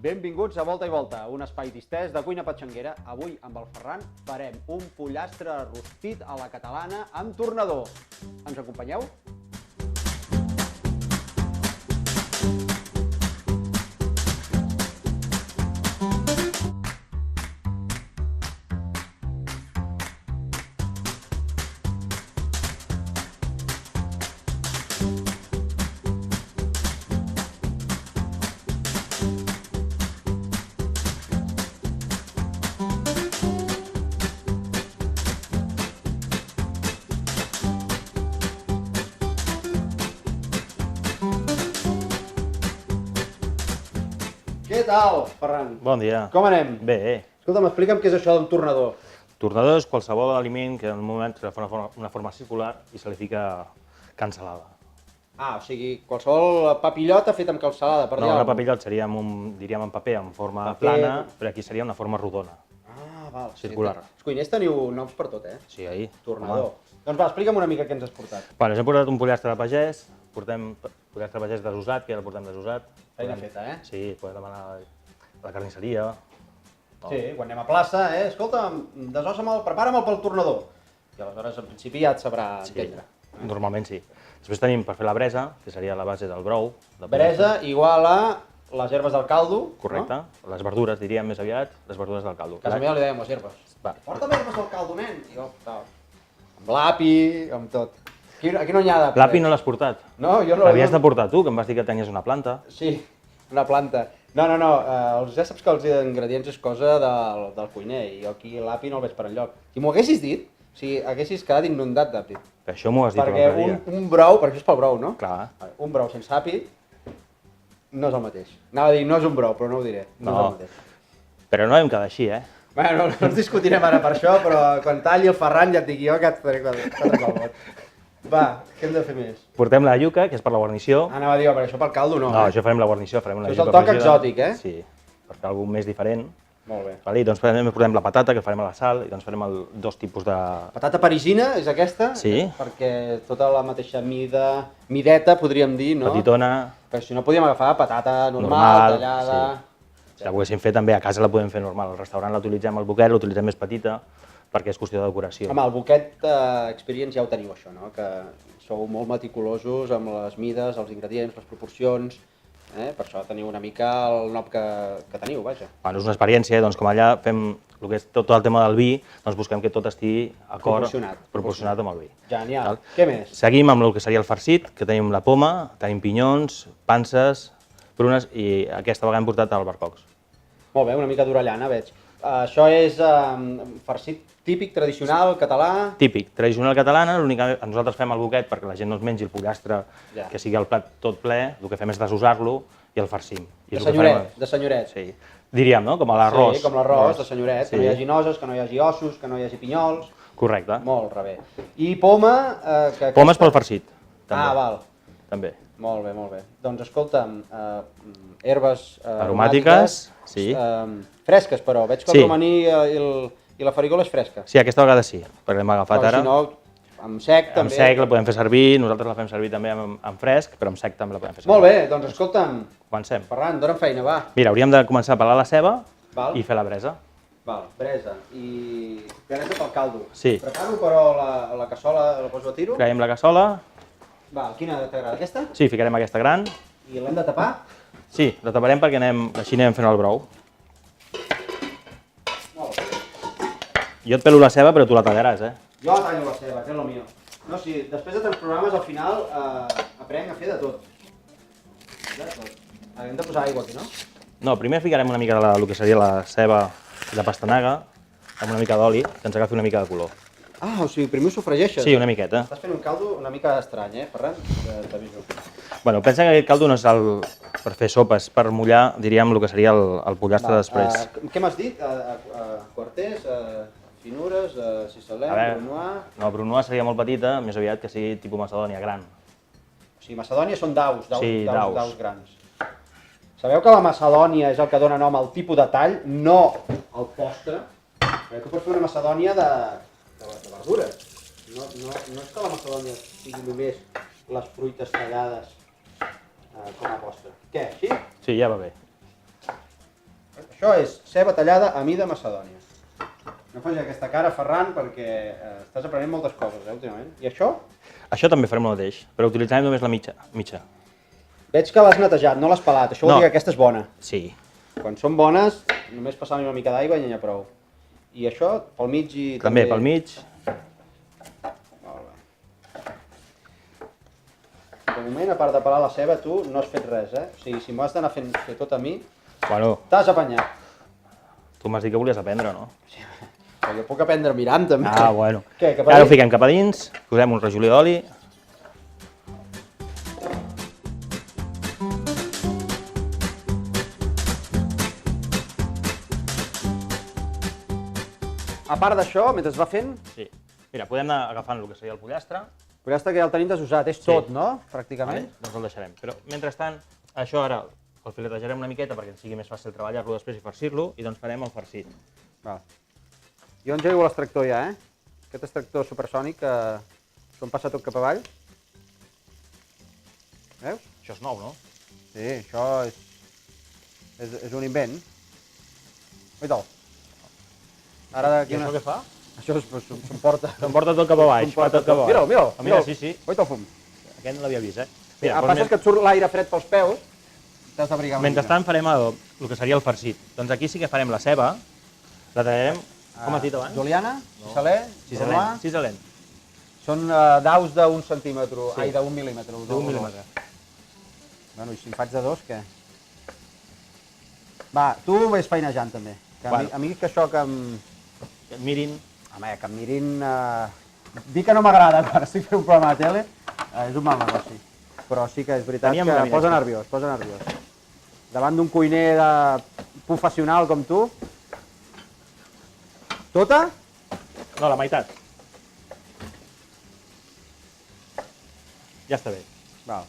Benvinguts a Volta i Volta, un espai distès de cuina patxanguera. Avui, amb el Ferran, farem un pollastre rostit a la catalana amb tornador. Ens acompanyeu? Què tal, Ferran? Bon dia. Com anem? Bé. Escolta'm, explica'm què és això del tornador. Tornador és qualsevol aliment que en un moment fa una forma circular i se li fica cansalada. Ah, o sigui, qualsevol papillota feta amb calçalada, per dir No, alguna una cosa. papillot seria diríem en paper, en forma Paper. plana, però aquí seria una forma rodona. Ah, val. Circular. Els cuiners teniu noms per tot, eh? Sí, ahí. Tornador. Doncs va, explica'm una mica què ens has portat. Bueno, us hem portat un pollastre de pagès, portem pollastre de pagès desosat, que ja el portem desosat. Feina feta, eh? Sí, podem demanar a la carnisseria. Sí, quan anem a plaça, escolta, prepara'm pel tornador. I aleshores, en principi, ja et sabrà entendre. Normalment sí. Després tenim per fer la bresa, que seria la base del brou. de Bresa igual a les herbes del caldo. Correcte. No? Les verdures, diríem més aviat, les verdures del caldo. A casa meva li dèiem les herbes. Va. Porta'm herbes del caldo, nen. I jo, tal. Amb l'api, amb tot. Aquí no n'hi ha de... L'api no l'has portat? No, jo no... L'havies de portar tu, que em vas dir que tenies una planta. Sí, una planta. No, ja saps que els ingredients és cosa del cuiner i jo aquí l'api no el veig per enlloc. Si m'ho haguessis dit, si haguessis quedat inundat d'api. Això m'ho has dit Perquè l'altre dia. un brou, perquè això és pel brou, no? Clar. Un brou sense api no és el mateix. Anava a dir, no és un brou, però no ho diré. No, és No. el mateix. Però no hem quedat així, eh? Bueno, no ens discutirem ara per això, però quan talli el Ferran ja et dic jo que et faré quatre calbot. Va, què hem de fer més? Portem la yuca, que és per la guarnició. Anava a dir, perquè això pel caldo no. No, això farem la guarnició, farem una Això és el yuca toc fregida. exòtic, eh? Sí, per fer alguna més diferent. Molt bé. Vale? I doncs també portem la patata, que farem a la sal, i doncs farem dos tipus de... Patata parisina és aquesta? Sí. Perquè tota la mateixa mideta, podríem dir, no? Petitona, Però si no podíem agafar patata normal, normal, tallada... Si la poguéssim fer també, a casa la podem fer normal. Al restaurant la utilitzem al boquet, l'utilitzem més petita, perquè és qüestió de decoració. Home, el Boquet Experience ja ho teniu, això, no? Que sou molt meticulosos amb les mides, els ingredients, les proporcions... Per això teniu una mica el nom que teniu, vaja. Bueno, és una experiència, doncs com allà fem el que és tot el tema del vi, doncs busquem que tot estigui acord, proporcionat amb el vi. Genial. Val? Què més? Seguim amb el que seria el farcit, que tenim la poma, tenim pinyons, panses, prunes i aquesta vegada hem portat albercocs. Molt bé, una mica d'orellana, veig. Això és farcit típic, tradicional, català... Típic, tradicional catalana, nosaltres fem el boquet perquè la gent no es mengi el pollastre, Ja. que sigui el plat tot ple, el que fem és desosar-lo i el farcim. I De és el que senyoret, farem- de senyoret. Sí. Diríem, no? Com a l'arròs. Sí, com l'arròs, de senyoret, que no hi Sí. hagi noses, que no hi hagi ossos, que no hi hagi pinyols... Correcte. Molt rebé. I poma... Poma és pel farcit. També. Ah, val. També. Molt bé, molt bé. Doncs escolta'm, herbes Aromàtiques, sí. Fresques, però. Veig que Sí. el romaní i la farigola és fresca. Sí, aquesta vegada sí, perquè l'hem agafat Però ara. si no, amb sec també. Amb sec la podem fer servir, nosaltres la fem servir també amb fresc, però amb sec també la podem fer servir. Molt bé, doncs escolta'm, Comencem. Ferran, dona'm feina, va. Mira, hauríem de començar a pelar la ceba Val. i fer la bresa. Val, bresa. I bresa pel caldo. Sí. Preparo, però la cassola la poso a tiro. Creiem la cassola. Val, quina t'agrada? Aquesta? Sí, ficarem aquesta gran. I l'hem de tapar? Sí, la taparem perquè així anem fent el brou. Molt bé. Jo et pelo la ceba, però tu la tallaràs, eh? Jo tallo la ceba, que és lo mío. No, sí, després de tants programes, al final, aprenc a fer de tot. De tot. Hem de posar aigua aquí, no? No, primer ficarem una mica el que seria la ceba i la pastanaga amb una mica d'oli, que ens agafi una mica de color. Ah, o sigui, primer ho sofregeixes. Sí, una miqueta. Estàs fent un caldo una mica estrany, Ferran? T'aviso. Bueno, pensa que aquest caldo no és per fer sopes, per mullar, diríem, el que seria el pollastre després. Què m'has dit? Quarters, finures, cisalem, A veure. brunoise... No, Brunoise seria molt petita, més aviat que sigui tipus Macedònia, gran. O sigui, Macedònia són daus Sí, daus. grans. Sabeu que la Macedònia és el que dona nom al tipus de tall, no al postre? Perquè tu pots fer una Macedònia de verdures. No és que la Macedònia sigui només les fruites tallades com a postre. Què, així? Sí, ja va bé. Això és ceba tallada a mida macedònia. No facis aquesta cara, Ferran, perquè estàs aprenent moltes coses, últimament. I això? Això també farem el mateix, però utilitzarem només la mitja. Veig que l'has netejat, no l'has pelat. Això vol dir que aquesta és bona. Sí. Quan són bones, només passar una mica d'aigua i n'hi ha prou. I això, pel mig i També pel mig. Molt bé. De moment, a part de pelar la ceba, tu no has fet res, O sigui, si m'ho has d'anar fer tot a mi, Bueno, t'has apanyat. tu m'has dit que volies aprendre, no? Però jo puc aprendre mirant, també. Ah, bueno. Què, cap a Ara ho dins? fiquem cap a dins, posem un rajolí d'oli. A part d'això, mentre es va fent, Sí. Mira, podem anar agafant el que seria el pollastre. però ja que ja el tenim desusat, és tot, no? Pràcticament. Vale? Doncs el deixarem. Però, mentrestant, això ara el filetejarem una miqueta perquè ens sigui més fàcil treballar-lo després i farcir-lo, i doncs farem el farcit. Val. Jo engego l'extractor ja, Aquest extractor supersònic que s'ho passa tot cap avall. Veus? Això és nou, no? Sí, això és un invent. Oita-ho. Ara d'aquí I això què fa? Això s'emporta. S'emporta tot cap a baix, fa tot cap a baix. Mira'l, mira'l. Ah, mira, sí. Oita el fum. Aquest no l'havia vist, El Mira, que passa és que et surt l'aire fred pels peus, t'has d'abrigar una mica. mentrestant farem el que seria el farcit. Doncs aquí sí que farem la ceba, la tallarem, com has dit abans? Juliana, cisalè, romà. Cisalent. Són daus d'un centímetre, Sí. ai, d'un mil·límetre. D'un mil·límetre. Bueno, i si en faig de dos, què? Va, tu vés feinejant també. Que Bueno. a mi que això que em... Que et mirin. Home, que em mirin... Dir que no m'agrada quan estic fent un programa de tele és un mal negoci. Però sí que és veritat Teníem una que mica. posa nerviós. Davant d'un cuiner professional com tu... Tota? No, la meitat. Ja està bé. Val.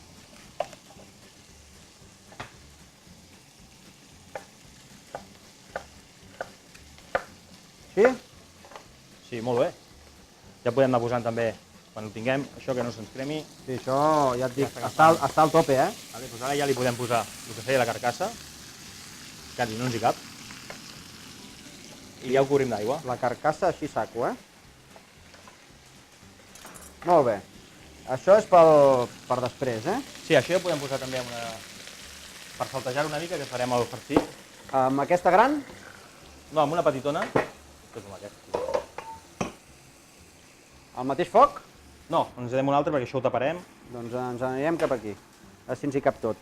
Sí? Sí, molt bé. Ja podem anar posant també, quan ho tinguem, això que no se'ns cremi. Sí, això ja et dic, està al tope, Vale, doncs ara ja li podem posar el que seria la carcassa. Quasi no ens hi cap. I ja ho cobrim d'aigua. La carcassa així saco, Molt bé. Això és per després, Sí, això ja podem posar també per saltejar una mica, que farem el farcit. Amb aquesta gran, No, amb una petitona. Que és com aquest. al mateix foc, No, ens anem un altre perquè això ho taparem. doncs ens anirem cap aquí. A veure si ens hi cap tot.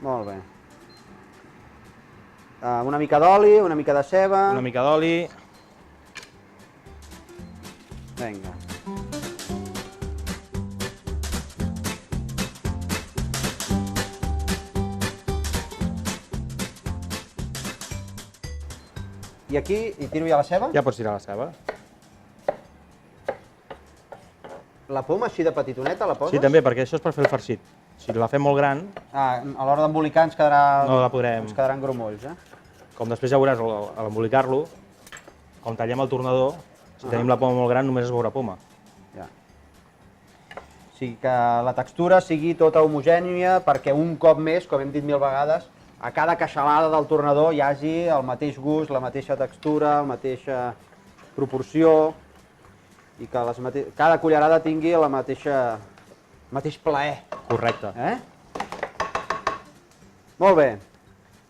Molt bé. Una mica d'oli, una mica de ceba. Una mica d'oli. Vinga. I aquí hi tiro ja la ceba. Ja pots tirar la ceba. La poma així de petitoneta la poses? Sí, també, perquè això és per fer el farcit. Si la fem molt gran, A l'hora d'embolicar ens quedarà... no la podrem... Ens quedaran grumolls, Com després ja veuràs, a l'embolicar-lo, com tallem el tornador, si tenim la poma molt gran només es veurà poma. Ja. O sigui que la textura sigui tota homogènia perquè un cop més, com hem dit 1000 vegades, a cada queixalada del tornador hi hagi el mateix gust, la mateixa textura, la mateixa proporció i que cada cullerada tingui el mateix plaer. Correcte. Molt bé.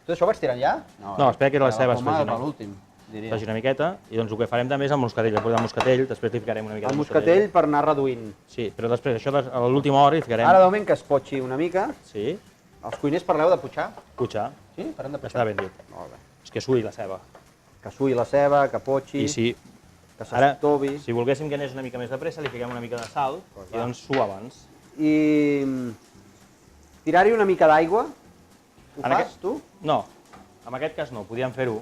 Tot això ho vaig tirant ja? No, espera que la ceba es poma faci per l'últim, diria. una miqueta, i doncs el que farem també és el moscatell. Ja posem el moscatell, després li ficarem una mica El de moscatell per anar reduint. Sí, però després això a l'última hora hi ficarem... Ara de moment que es potxi una mica. Sí, Els cuiners parleu de putxar? cutxar. Sí? Parlem de Està putxar? ben dit. Molt bé. És que sui la ceba. Que sui la ceba, que potxi, I si, que ara, s'estovi. si volguéssim que anés una mica més de pressa, li fiquem una mica de sal i doncs sua abans. I tirar-hi una mica d'aigua. Ho En fas, aquest- tu? No, en aquest cas no, podíem fer-ho,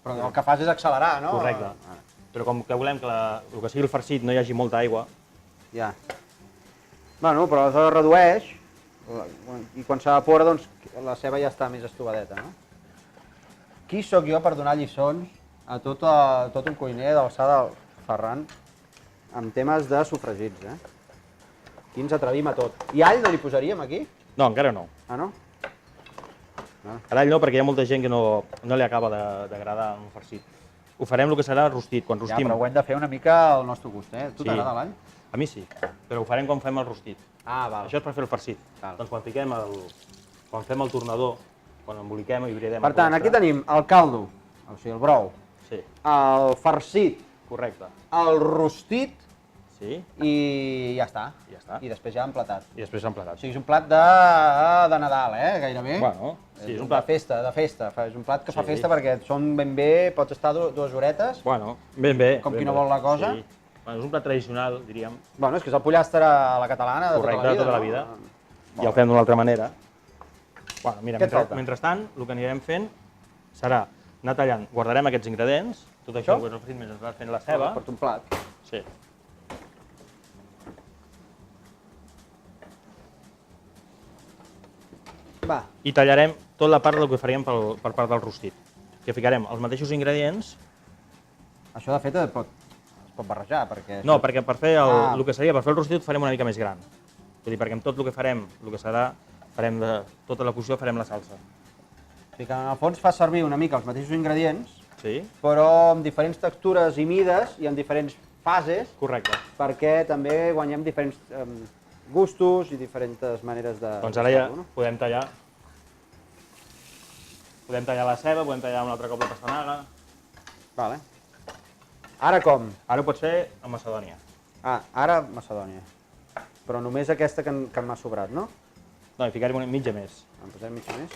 Però el que fas és accelerar, no? correcte. Però com que volem que el que sigui el farcit no hi hagi molta aigua, Ja. Bueno, però aleshores redueix i quan s'evapora, doncs, la ceba ja està més estovadeta, no? Qui sóc jo per donar lliçons a tot un cuiner d'alçada del Ferran amb temes de sofregits, Aquí ens atrevim a tot. I all no li posaríem aquí? No, encara no. Ah, no? Ara no, perquè hi ha molta gent que no li acaba d'agradar un farcit. Ho farem el que serà rostit, quan Ja, rostim. però ho hem de fer una mica al nostre gust, eh? Tu Sí. t'agrada l'all? A mi sí, però ho farem quan fem el rostit. Ah, val. Això és per fer el farcit. Val. Doncs quan fem el tornador, quan emboliquem i bridem... Per tant, aquí tenim el caldo, o sigui, el brou, Sí, el farcit, correcte. el rostit Sí, i ja està. I ja està. I després ja emplatat. i després emplatat. O sigui, és un plat de Nadal, gairebé. Bueno, sí, és un De plat... festa, de festa. És un plat que fa Sí. festa perquè són ben bé, pots estar dues horetes. Bueno, ben bé. Com ben qui no bé. vol la cosa. Sí. Bueno, és un plat tradicional, diríem. Bueno, és que és el pollastre a la catalana de Correcte, tota la vida. de tota la no? vida. Molt Ja ho bé. fem d'una altra manera. Bueno, mira, Què et falta? mentrestant, el que anirem fent serà anar tallant. Guardarem aquests ingredients, tot això, Això? que és el mentre ens vas fent la ceba. Porto un plat. Sí. Va, I tallarem tota la part del que faríem per part del rostit. Que ficarem els mateixos ingredients. això de fet es pot barrejar, perquè... No, perquè per fer Ah. el que seria, per fer el rostit ho farem una mica més gran. Vull dir, perquè amb tot el que farem, el que serà, farem tota la cocció farem la salsa. O sigui que en el fons fa servir una mica els mateixos ingredients, Sí? però amb diferents textures i mides i en diferents fases, Correcte. perquè també guanyem diferents gustos i diferents maneres de... Doncs ara ja fer-ho, no? podem tallar. Podem tallar la ceba, podem tallar un altre cop la pastanaga. Vale. Ara com? Ara ho pots fer amb macedònia. Ah, ara Macedònia. Però només aquesta que m'ha sobrat, no? No, hi ficarem una mitja més. En posem mitja més.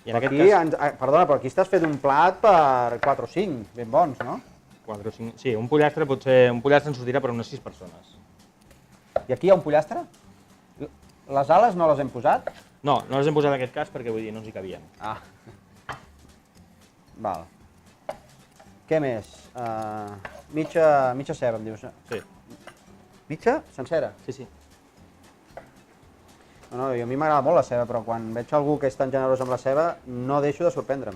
I en aquest Aquí, cas, perdona, però aquí estàs fet un plat per 4 o 5, ben bons, no? 4 o 5... Sí, un pollastre potser... Un pollastre ens sortirà per unes 6 persones. I aquí hi ha un pollastre? Les ales no les hem posat? No, no les hem posat en aquest cas perquè vull dir, no ens hi cabien. Ah. Val. Què més? Mitja ceba, em dius. Sí, Mitja? Sencera? sí, sí. No, a mi m'agrada molt la ceba, però quan veig algú que és tan generós amb la ceba, no deixo de sorprendre'm.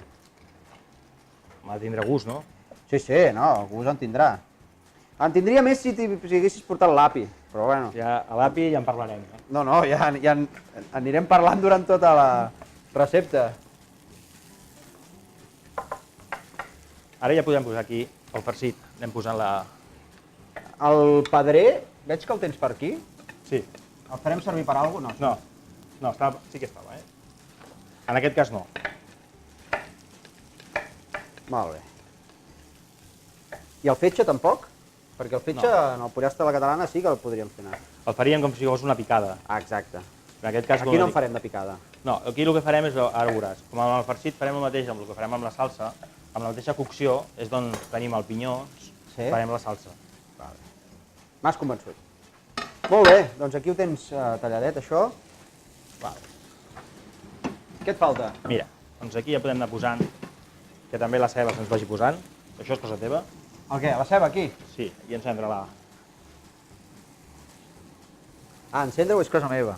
M'ha de tindre gust, no? Sí, sí, no, el gust en tindrà. En tindria més si haguessis portat l'api, però bueno. Ja a l'API ja en parlarem. No, ja anirem parlant durant tota la recepta. Ara ja podem posar aquí el farcit. Anem posant la... El pedrer, veig que el tens per aquí. Sí. El farem servir per alguna cosa? No, estava, sí que estava, En aquest cas no. Molt bé. I el fetge tampoc? Perquè el fetge en el pollastre de la catalana sí que el podríem fer anar. El faríem com si fos una picada. Ah, exacte. En aquest cas, Aquí no en farem de picada. No, aquí el que farem és, ara ho veuràs, com amb el farcit farem el mateix amb el que farem amb la salsa, amb la mateixa cocció, és d'on tenim el pinyó, Sí? farem la salsa. M'has convençut. Molt bé, doncs aquí ho tens talladet, això. Què et falta? Mira, doncs aquí ja podem anar posant, que també la ceba se'ns vagi posant. Això és cosa teva. El què? La ceba aquí? Sí, i encendre-la. Ah, encendre-ho és cosa meva.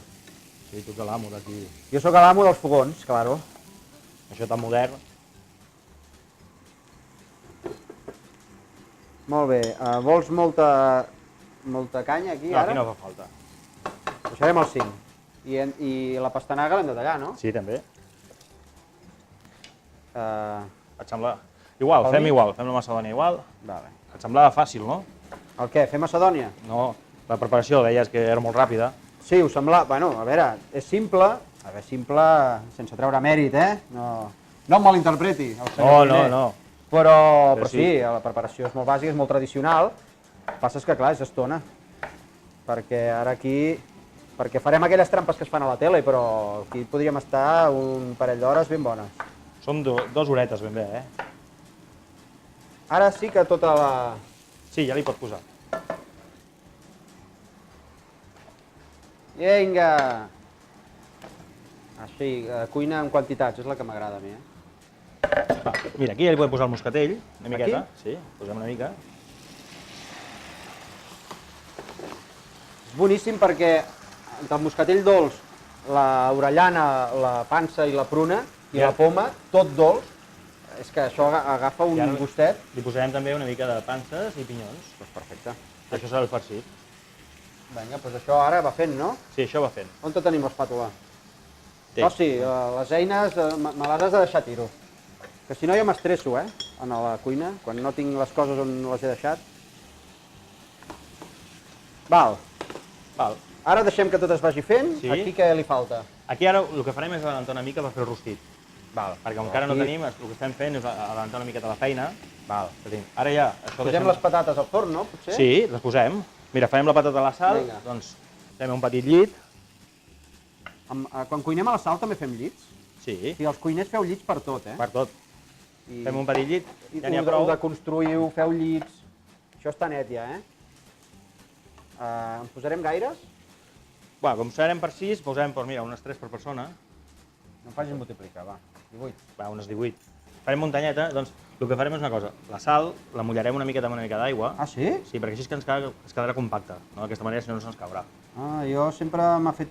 Sí, tu que l'amo d'aquí. Jo sóc l'amo dels fogons, claro. Això tan modern. Molt bé, vols molta canya aquí No, ara? aquí no fa falta. Deixarem el 5. I la pastanaga l'hem de tallar, no? Sí, també. Eh, Et sembla... Igual, Pel fem mig? igual, fem la macedònia igual. Vale. Et semblava fàcil, no? El què? Fer Macedònia? No, la preparació deies que era molt ràpida. Sí, us sembla... Bueno, a veure, és simple. A veure, simple sense treure mèrit, No em malinterpreti, el senyor No, cuiner. no. Però sí. sí, la preparació és molt bàsica, és molt tradicional. El que passa és que, clar, és estona. Perquè ara aquí... Perquè farem aquelles trampes que es fan a la tele, però aquí podríem estar un parell d'hores ben bones. Són 2 horetes ben bé, Ara sí que tota la... Sí, ja li pot posar. Vinga! Així, cuina en quantitats, és la que m'agrada a mi, Va, mira, aquí ja li podem posar el moscatell, una miqueta. Aquí? Sí, posem una mica. És boníssim perquè entre el moscatell dolç, l'orellana, la pansa i la pruna, i Ja. la poma, tot dolç, és que això agafa un I ara gustet. Li posarem també una mica de panses i pinyons. Doncs perfecte. Això serà el farcit. Vinga, doncs això ara va fent, no? Sí, això va fent. On tenim l'espàtula? Té. Oh, sí, les eines me les has de deixar tiro. Que si no jo m'estresso, a la cuina, quan no tinc les coses on les he deixat. Val. Ara deixem que tot es vagi fent. Sí. Aquí què li falta? Aquí ara el que farem és adelantar una mica per fer el rostit. Val. Perquè com encara no Aquí. tenim, el que estem fent és adelantar una miqueta la feina. Val. Ara ja... Això Posem les patates al forn, no? Potser? Sí, les posem. Mira, farem la patata a la sal, Vinga. doncs fem un petit llit. Quan cuinem a la sal també fem llits? Sí, Sí, els cuiners feu llits per tot, per tot. I, Fem un petit llit, i ja n'hi ha ho prou. deconstruïu, feu llits. Això està net ja, En posarem gaires? Va, com serem per 6, posarem, mira, unes 3 per persona. No em facin multiplicar, va. 18. Va, unes 18. Farem muntanyeta, doncs el que farem és una cosa. La sal la mullarem una miqueta amb una mica d'aigua. Ah, sí? Sí, perquè així és que es quedarà compacta. No? D'aquesta manera, si no, no se'ns caurà. Ah, jo sempre m'ha fet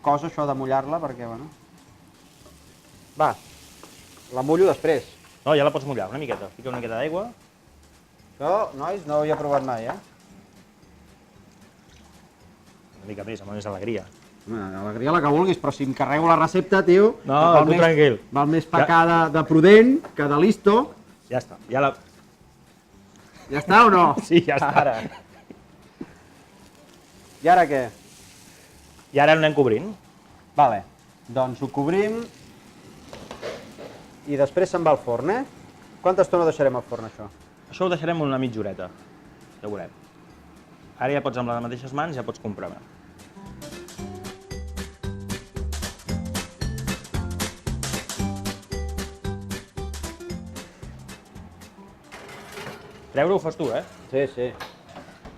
cosa això de mullar-la, perquè, bueno... Va, la mullo després. No, ja la pots mullar, una miqueta. Fica una miqueta d'aigua. Això, nois, no ho havia provat mai, Una mica més, amb més alegria. Alegria la que vulguis, però si em carrego la recepta, tio... No, val tu més- tranquil. Val més pecar de prudent que de listo. Ja està. Ja la... Ja està o no? Sí, ja està. Ara. I ara què? I ara l'anem cobrint. Vale, doncs ho cobrim i després se'n va al forn, Quanta estona deixarem al forn, això? Això ho deixarem una mitja horeta. Ja ho veurem. Ara ja pots, amb les mateixes mans, ja pots comprar. Treure ho fas tu, Sí, sí.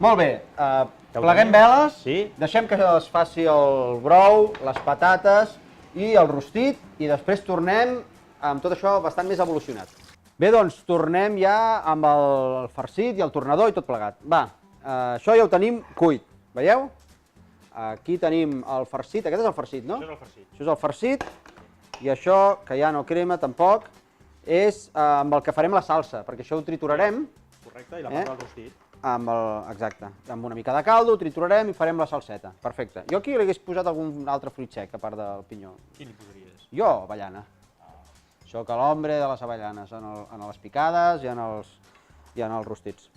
Molt bé, Ja ho pleguem tenim? veles, Sí. deixem que es faci el brou, les patates i el rostit i després tornem amb tot això bastant més evolucionat. Bé, doncs tornem ja amb el farcit i el tornador i tot plegat. Va, això ja ho tenim cuit, veieu? Aquí tenim el farcit, aquest és el farcit, no? Això és el farcit. Això és el farcit i això, que ja no crema tampoc, és amb el que farem la salsa, perquè això ho triturarem Correcte, i la part del rostit. exacte, amb una mica de caldo, ho triturarem i farem la salseta. Perfecte. Jo aquí li hagués posat algun altre fruit sec, a part del pinyó. Quin li posaries? Jo, avellana. Això que l'hombre de les avellanes, en les picades i en els rostits.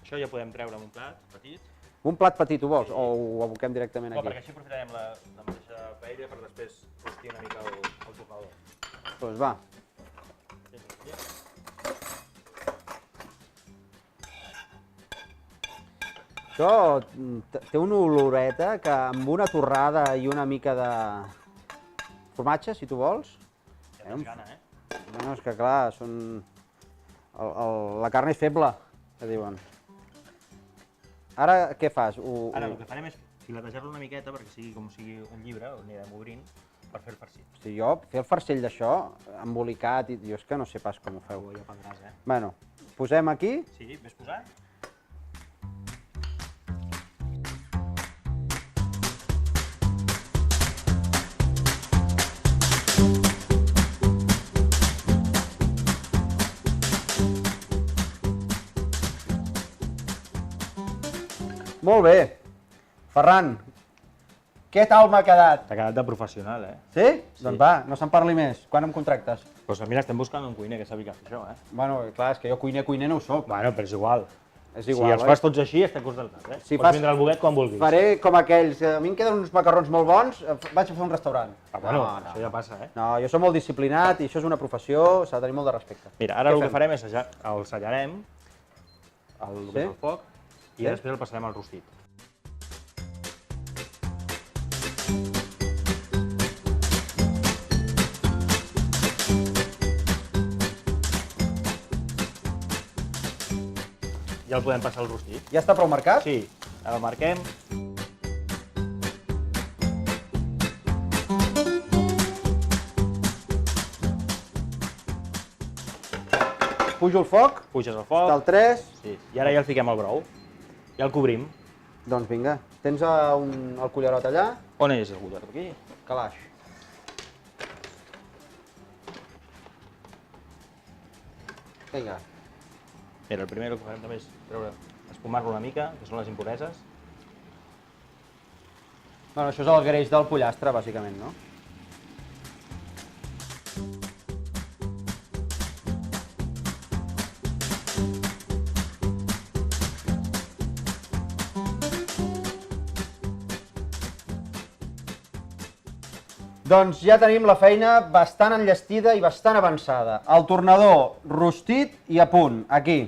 Això ja podem treure amb un plat petit. Un plat petit ho vols? O ho aboquem directament No, perquè aquí? així aprofitarem la mateixa paella per després rostir una mica el tornador. Doncs va. Això té una oloreta que amb una torrada i una mica de formatge, si tu vols. Ja tens gana, Bueno, és que clar, la carn és feble, que diuen. Ara què fas? Ara el que farem és filetejar-lo una miqueta perquè sigui com sigui un llibre, on anirem obrint per fer el farcit. Si jo fer el farcell d'això, embolicat, jo és que no sé pas com ho feu. Ja aprendràs, Bueno, posem aquí. Sí, ves posant? Molt bé. Ferran, què tal m'ha quedat? T'ha quedat de professional, Sí? Sí. Doncs va, no se'n parli més. Quan em contractes? Doncs mira, estem buscant un cuiner que sàpiga fer això, Bueno, clar, és que jo cuiner no ho soc. Bueno, però és igual. És Si igual, els fas tots així, estem contentats, Si Pots fas- vindre al buguet quan vulguis. Faré com aquells, a mi em queden uns macarrons molt bons, vaig a fer un restaurant. Bueno, això ja passa, No, jo soc molt disciplinat i això és una professió, s'ha de tenir molt de respecte. Mira, ara Què el que fem? farem és el sellarem, Sí? el foc, i Sí? després el passarem al rostit. Ja el podem passar al rostit. Ja està prou marcat? Sí, el marquem. Pujo el foc, Puges el està foc. el 3, Sí. I ara ja el fiquem al brou. Ja el cobrim. doncs vinga. Tens el cullerot allà? On és el cullerot? Aquí? Calaix. Vinga. Mira, el primer el que farem també és espumar-lo una mica, que són les impureses. Bueno, això és el greix del pollastre, bàsicament, no? Doncs ja tenim la feina bastant enllestida i bastant avançada. El tornador rostit i a punt, aquí.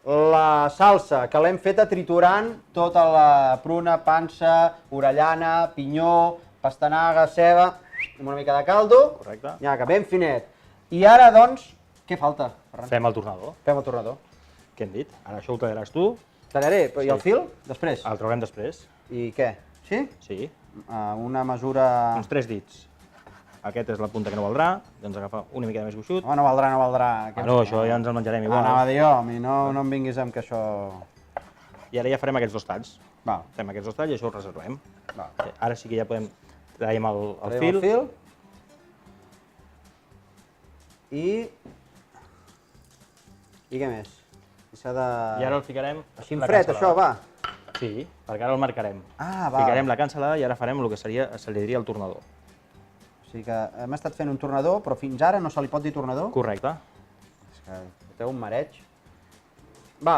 La salsa, que l'hem feta triturant tota la pruna, pansa, orellana, pinyó, pastanaga, ceba, amb una mica de caldo. Correcte. Ja, que ben finet. I ara, doncs, què falta, Ferran? Fem el tornador. Fem el tornador. Què hem dit? Ara això ho tallaràs tu, Tallaré, però i el fil? Després. el traurem després. I què? Sí? Sí. Una mesura... Uns 3 dits. Aquest és la punta que no valdrà, doncs agafa una mica més gruixut. Home, no valdrà, no valdrà. No, això ja ens el menjarem igual. Anava a dir jo, a mi no em vinguis amb que això... I ara ja farem aquests 2 talls. Va, Fem aquests 2 talls i això ho reservem. va. Ara sí que ja podem... Traiem el Traiem fil. el fil. I què més? S'ha de... I ara el ficarem... Així en la fred, cansalada. això, va. Sí, perquè ara el marcarem. Ah, va. Ficarem la cansalada i ara farem el que se li diria el tornador. O sigui que hem estat fent un tornador, però fins ara no se li pot dir tornador? Correcte. És que té un mareig. Va,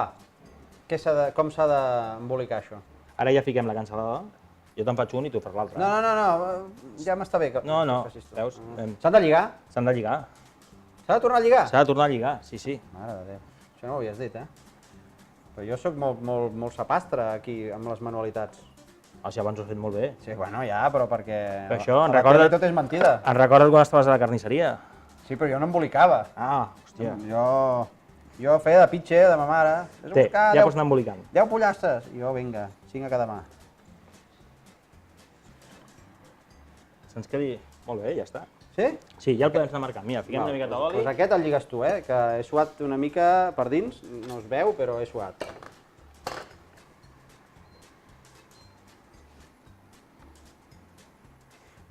com s'ha d'embolicar això? Ara ja fiquem la cansalada. Jo te'n faig un i tu fas l'altre. No, ja m'està bé que No, que facis tu. veus? S'han de lligar? S'han de lligar. S'ha de tornar a lligar? S'ha de tornar a lligar, sí, sí. Mare de Déu, això no ho havies dit, Però jo sóc molt sapastre aquí amb les manualitats. O sigui, abans ho has fet molt bé. Sí, bueno, ja, però perquè... Però això, a la tele tot és mentida. Em recordes quan estaves a la carnisseria? Sí, però jo no embolicava. Ah, hòstia. Jo feia de pitxer de ma mare. Vés a Té, buscar ja pots anar embolicant. 10 pollastres. I jo, vinga, 5 a cada mà. Se'ns quedi... Molt bé, ja està. Sí? Sí, ja el podem anar marcant. Mira, fiquem una miqueta d'oli. Doncs aquest el lligues tu, que he suat una mica per dins. No es veu, però he suat.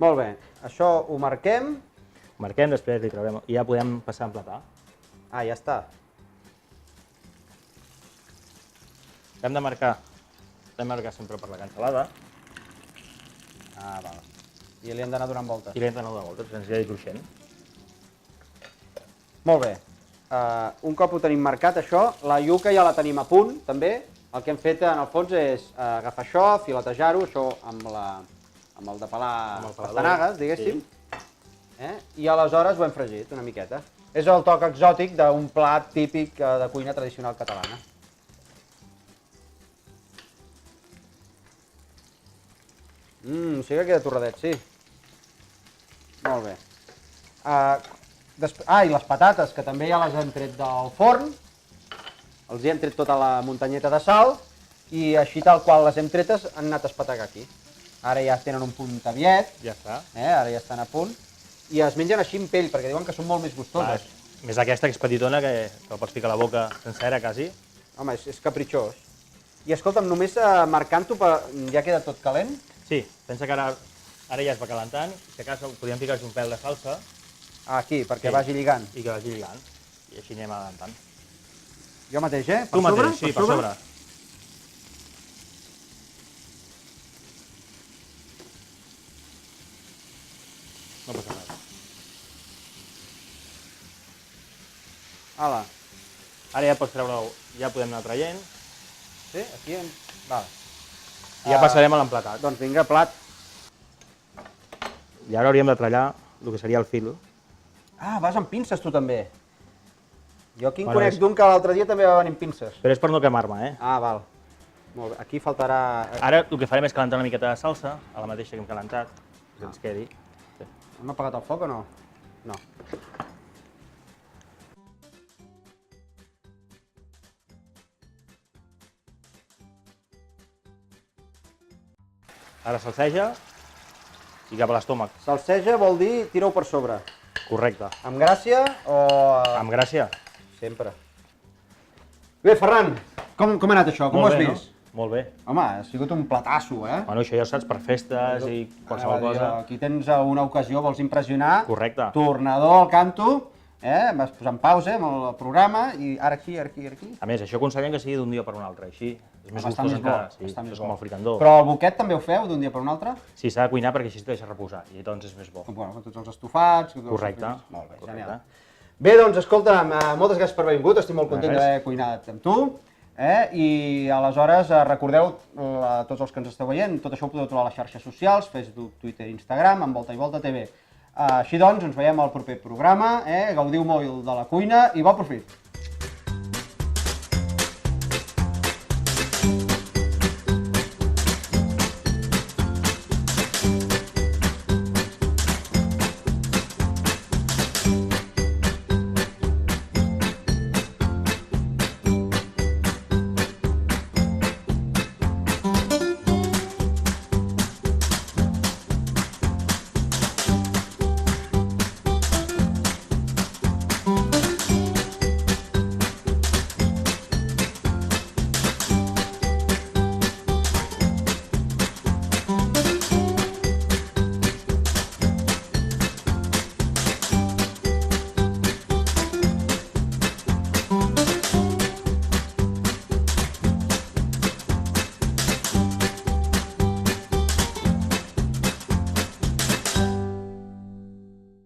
Molt bé, això ho marquem. Marquem, després li traurem i ja podem passar a emplatar. Ah, ja està. Hem de marcar sempre per la cansalada Ah, val. I li hem d'anar donant voltes. i li hem d'anar de voltes, ens quedi cruixent. Molt bé. Un cop ho tenim marcat, això, la iuca ja la tenim a punt, també. El que hem fet, en el fons, és agafar això, filetejar-ho, això amb el de pelar Amb el pelador, pastanagues, diguéssim. I aleshores ho hem fregit una miqueta. És el toc exòtic d'un plat típic de cuina tradicional catalana. Sí que queda torradet, sí. Molt bé. I les patates, que també ja les hem tret del forn. Els hi hem tret tota la muntanyeta de sal i així tal qual les hem tretes han anat a espetegar aquí. Ara ja tenen un punt aviet, Ja està. ara ja estan a punt. I es mengen així en pell, perquè diuen que són molt més gustoses. Més aquesta que és petitona, que la pots ficar a la boca sencera, quasi. Home, és capritxós. I escolta'm, només marcant-ho ja queda tot calent? Sí, pensa que ara ja es va calentant, si a casa podríem ficar-hi un pèl de salsa Aquí, perquè Sí. vagi lligant. i que vagi lligant. I així anem adelantant. Jo mateix, Per Tu sobre? mateix, sí, per sobre. No passa res. Ala. Ara ja pots treure-ho, ja podem anar traient Sí, aquí hem... Val. i ja passarem a l'emplatat. Doncs vinga, plat. I ara hauríem de trallar el que seria el fil. Ah, vas amb pinces tu també. Jo aquí en Bueno, conec és- d'un que l'altre dia també va venir amb pinces. Però és per no quemar-me, eh? Ah, val. Molt bé. Aquí faltarà... Ara el que farem és calentar una miqueta de salsa, a la mateixa que hem calentat, que ens quedi. Hem apagat el foc o no? No. Ara salseja i cap a l'estómac. Salseja vol dir tira-ho per sobre. Correcte. Amb gràcia o... Amb gràcia. Sempre. Bé, Ferran, com ha anat això? Com ho has bé, vist? no? Molt bé. Home, ha sigut un platasso, Bueno, això ja ho saps, per festes i qualsevol cosa. Aquí tens una ocasió, vols impressionar. Correcte. Tornador al canto, vas posant pausa amb el programa i ara aquí. A més, això aconsellem que sigui d'un dia per un altre, així És més Bastant gustós més bo, encara, sí, bastant això més és com bo. el fricandó. Però el boquet també ho feu d'un dia per un altre? Sí, s'ha de cuinar perquè així es deixa reposar i doncs és més bo. Bueno, amb tots els estofats... tots els Correcte. fruits. Molt bé, Correcte. genial. Bé, doncs, escolta'm, moltes gràcies per haver vingut, estic molt content d'haver cuinat amb tu. I aleshores recordeu, tots els que ens esteu veient, tot això ho podeu trobar a les xarxes socials, Facebook, Twitter, Instagram, amb Volta i Volta TV. Així doncs, ens veiem al proper programa, gaudiu molt de la cuina i bon profit!